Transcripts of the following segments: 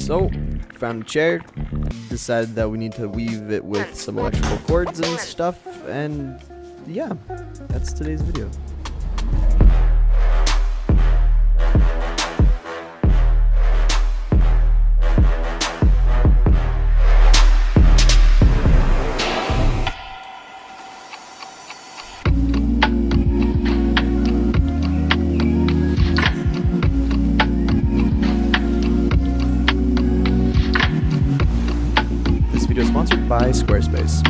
So, found a chair, decided that we need to weave it with some electrical cords and stuff, and yeah, that's today's video. This video is sponsored by Squarespace.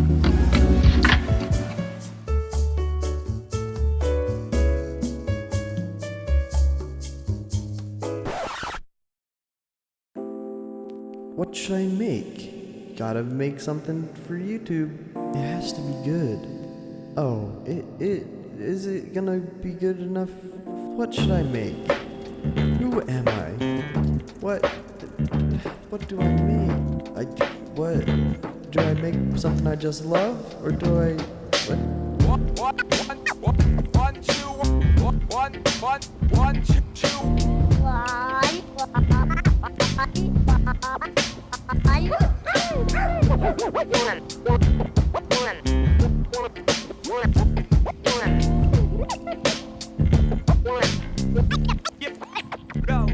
What should I make? Gotta make something for YouTube. It has to be good. Oh, is it gonna be good enough? What should I make? Who am I? What do I make? What do I make something I just love, or do I what? One, two. Go.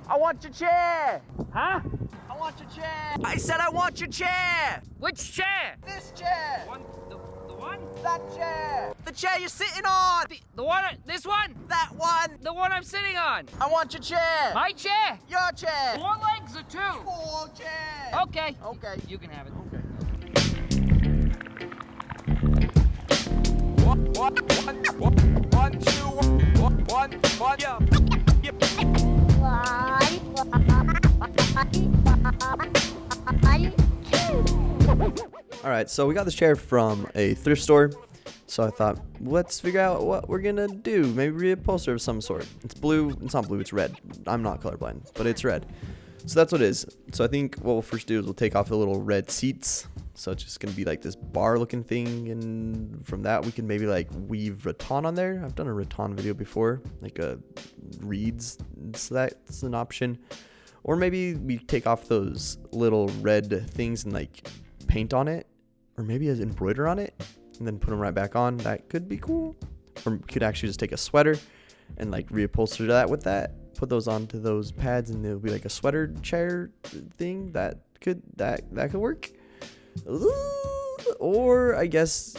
I want your chair! Huh? I want your chair! I said I want your chair! Which chair? This chair! The one? That chair! The chair you're sitting on! The one? This one? That one! The one I'm sitting on? I want your chair! My chair? Your chair! 4 legs or 2? 4 chairs! Okay. Okay. You can have it. Okay. One, two, yeah. Alright, so we got this chair from a thrift store. So I thought, let's figure out what we're gonna do. Maybe reupholster of some sort. It's blue. It's not blue, it's red. I'm not colorblind, but it's red. So that's what it is. So I think what we'll first do is we'll take off the little red seats. So it's just gonna be like this bar looking thing, and from that we can maybe like weave rattan on there. I've done a rattan video before, like reeds, so that's an option. Or maybe we take off those little red things and like paint on it, or maybe embroider on it and then put them right back on. That could be cool. Or we could actually just take a sweater and like reupholster that with that, put those onto those pads, and it'll be like a sweater chair thing. That could work. Or I guess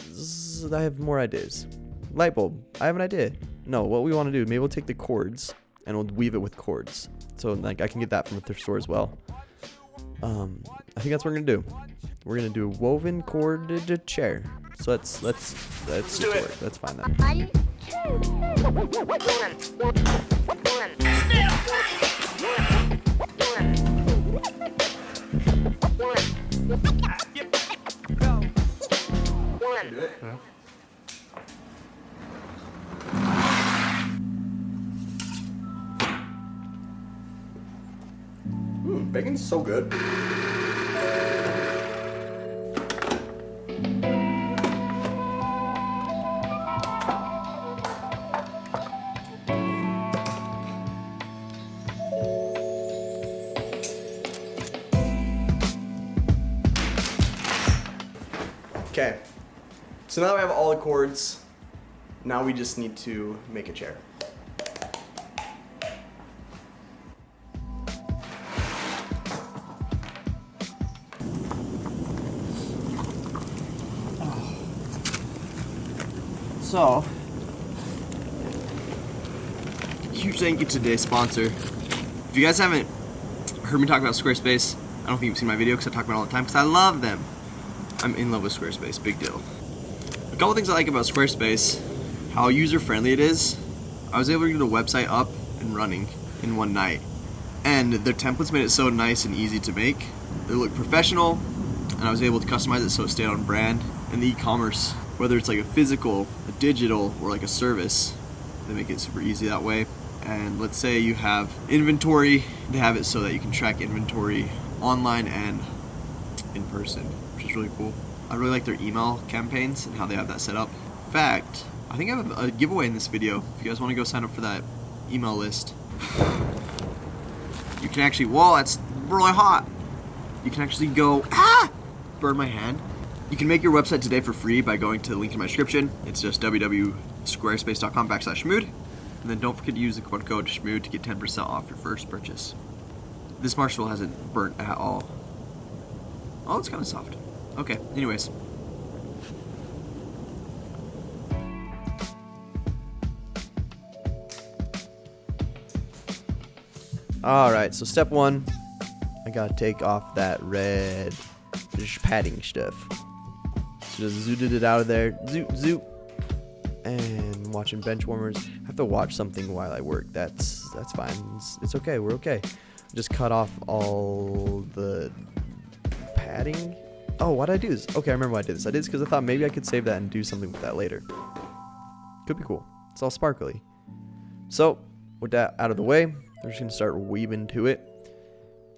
I have more ideas. Light bulb. I have an idea. No, what we want to do, maybe we'll take the cords and we'll weave it with cords. So like I can get that from a thrift store as well. I think that's what we're gonna do. We're gonna do a woven corded chair. So let's do it. Let's find that. Do it. Yeah. Bacon's so good. Okay, so now that we have all the cords, now we just need to make a chair. So, huge thank you to today's sponsor. If you guys haven't heard me talk about Squarespace, I don't think you've seen my video because I talk about it all the time because I love them. I'm in love with Squarespace, big deal. A couple things I like about Squarespace, how user-friendly it is. I was able to get a website up and running in one night, and their templates made it so nice and easy to make. They look professional, and I was able to customize it so it stayed on brand. And the e-commerce, whether it's like a physical, a digital, or like a service, They make it super easy that way. And let's say you have inventory, they have it so that you can track inventory online and in person, which is really cool. I really like their email campaigns and how they have that set up. In fact, I think I have a giveaway in this video. If you guys want to go sign up for that email list, you can actually, whoa, it's really hot. You can actually go, burn my hand. You can make your website today for free by going to the link in my description. It's just www.squarespace.com/Shmoxd. And then don't forget to use the code Shmoxd to get 10% off your first purchase. This marshmallow hasn't burnt at all. Oh, it's kind of soft. Okay, anyways. Alright, so step one, I gotta take off that red padding stuff. So just zooted it out of there. Zoop, zoop. And watching bench warmers. I have to watch something while I work. That's fine. It's okay. We're okay. Just cut off all the padding. Oh, what did I do? Okay, I remember why I did this. I did this because I thought maybe I could save that and do something with that later. Could be cool. It's all sparkly. So, with that out of the way, we're just going to start weaving to it.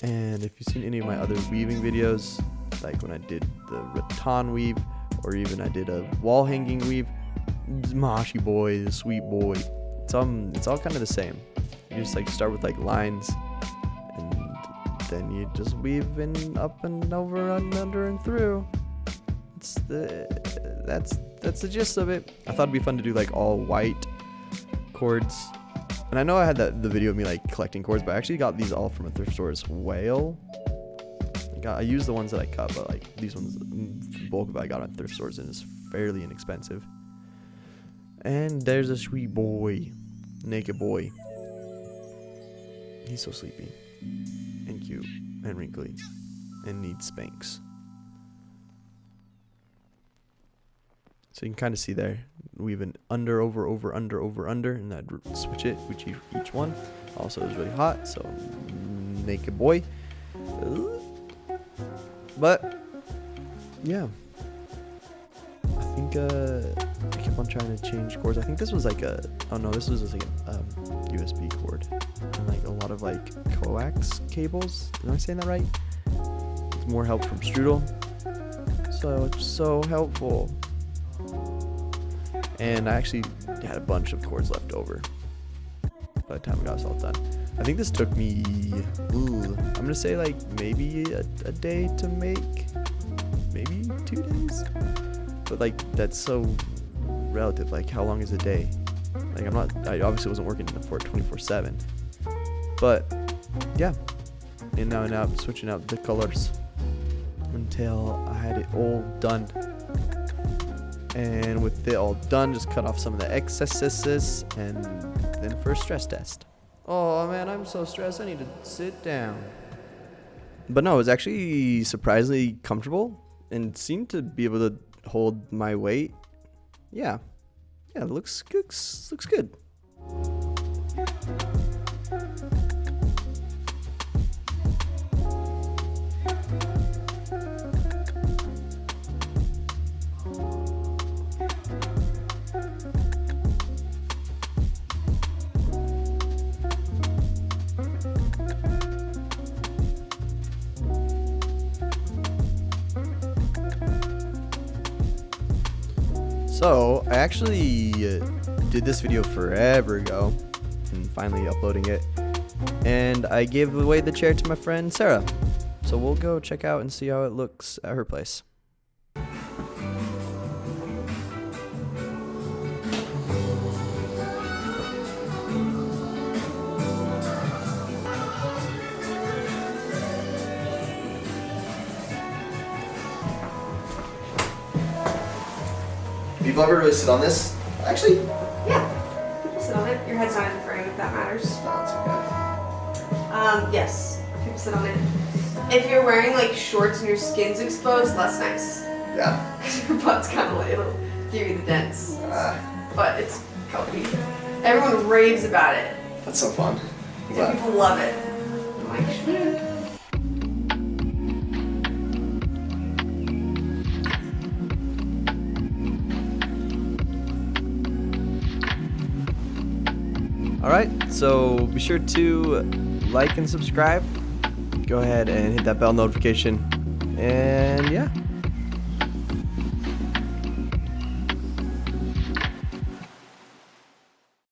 And if you've seen any of my other weaving videos, like when I did the rattan weave, or even I did a wall hanging weave, Smashy boy, the sweet boy. It's all kind of the same. You just like start with like lines, and then you just weave in up and over and under and through. That's the gist of it. I thought it'd be fun to do like all white cords. And I know I had the video of me like collecting cords, but I actually got these all from a thrift store as well. I used the ones that I cut, but like these ones, the bulk of it I got at thrift stores, and it's fairly inexpensive. And there's a sweet boy, naked boy. He's so sleepy and cute and wrinkly and needs spanks. So you can kind of see there, weaving under, over, over, under, over, under, and I'd switch it, which each one. Also, is really hot, so naked boy. But yeah, I think I kept on trying to change cords. I think this was like this was like a USB cord and like a lot of like coax cables. Am I saying that right? It's more help from Strudel. So it's so helpful. And I actually had a bunch of cords left over by the time we got this all done. I think this took me, I'm gonna say like maybe a day to make, maybe 2 days. But like that's so relative. Like how long is a day? Like I obviously wasn't working in the fort 24/7. But yeah, and now I'm switching out the colors until I had it all done. And with it all done, just cut off some of the excesses and then for a stress test. Oh man, I'm so stressed. I need to sit down. But no, it was actually surprisingly comfortable and seemed to be able to hold my weight. Yeah, it looks good. So I actually did this video forever ago and finally uploading it, and I gave away the chair to my friend Sarah, so we'll go check out and see how it looks at her place. People ever really sit on this? Actually, Yeah, people sit on it. Your head's not in the frame if that matters. that's okay. Yes, people sit on it. If you're wearing like shorts and your skin's exposed, that's nice. Yeah. Because your butt's kind of like, it'll give you the dents. But it's comfy. Everyone raves about it. That's so fun. So people love it. I'm like, Shmoxd. Alright, so be sure to like and subscribe. Go ahead and hit that bell notification. And yeah.